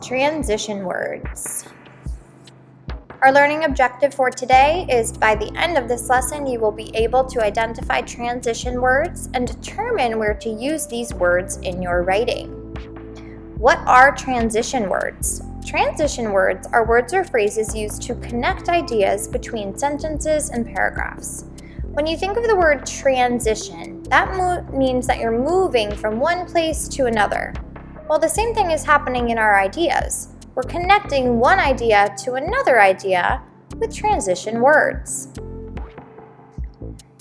Transition words. Our learning objective for today is by the end of this lesson, you will be able to identify transition words and determine where to use these words in your writing. What are transition words? Transition words are words or phrases used to connect ideas between sentences and paragraphs. When you think of the word transition, that means that you're moving from one place to another. Well, the same thing is happening in our ideas. We're connecting one idea to another idea with transition words.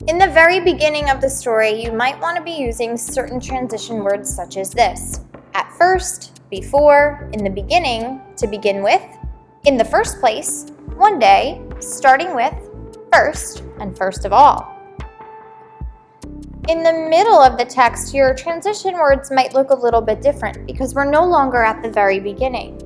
In the very beginning of the story, you might want to be using certain transition words such as this: at first, before, in the beginning, to begin with, in the first place, one day, starting with, first, and first of all. In the middle of the text, your transition words might look a little bit different because we're no longer at the very beginning.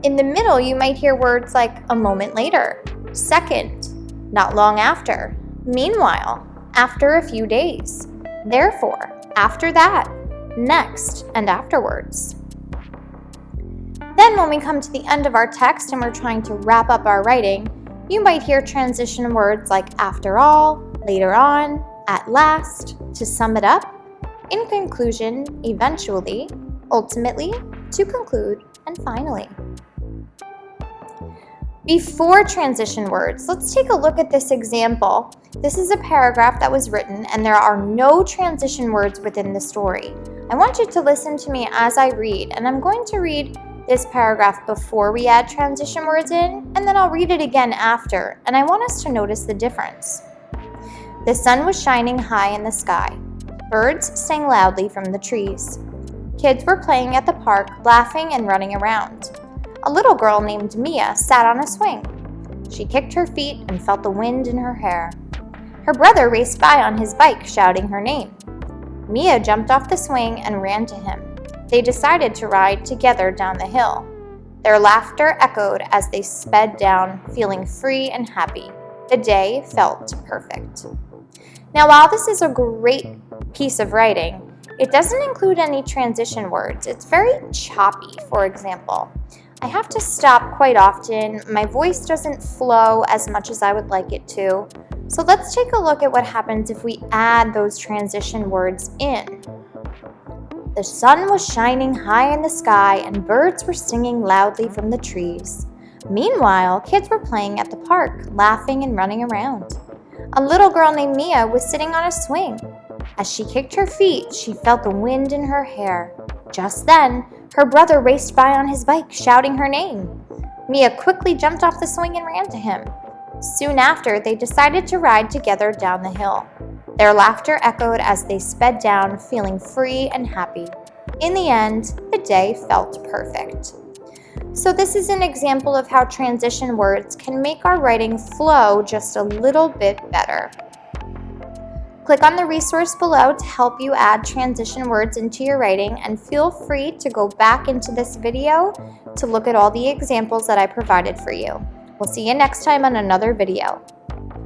In the middle, you might hear words like a moment later, second, not long after, meanwhile, after a few days, therefore, after that, next, and afterwards. Then when we come to the end of our text and we're trying to wrap up our writing, you might hear transition words like after all, later on, at last, to sum it up, in conclusion, eventually, ultimately, to conclude, and finally. Before transition words, let's take a look at this example. This is a paragraph that was written and there are no transition words within the story. I want you to listen to me as I read, and I'm going to read this paragraph before we add transition words in, and then I'll read it again after, and I want us to notice the difference. The sun was shining high in the sky. Birds sang loudly from the trees. Kids were playing at the park, laughing and running around. A little girl named Mia sat on a swing. She kicked her feet and felt the wind in her hair. Her brother raced by on his bike, shouting her name. Mia jumped off the swing and ran to him. They decided to ride together down the hill. Their laughter echoed as they sped down, feeling free and happy. The day felt perfect. Now, while this is a great piece of writing, it doesn't include any transition words. It's very choppy, for example. I have to stop quite often. My voice doesn't flow as much as I would like it to. So let's take a look at what happens if we add those transition words in. The sun was shining high in the sky and birds were singing loudly from the trees. Meanwhile, kids were playing at the park, laughing and running around. A little girl named Mia was sitting on a swing. As she kicked her feet, she felt the wind in her hair. Just then, her brother raced by on his bike, shouting her name. Mia quickly jumped off the swing and ran to him. Soon after, they decided to ride together down the hill. Their laughter echoed as they sped down, feeling free and happy. In the end, the day felt perfect. So this is an example of how transition words can make our writing flow just a little bit better. Click on the resource below to help you add transition words into your writing, and feel free to go back into this video to look at all the examples that I provided for you. We'll see you next time on another video.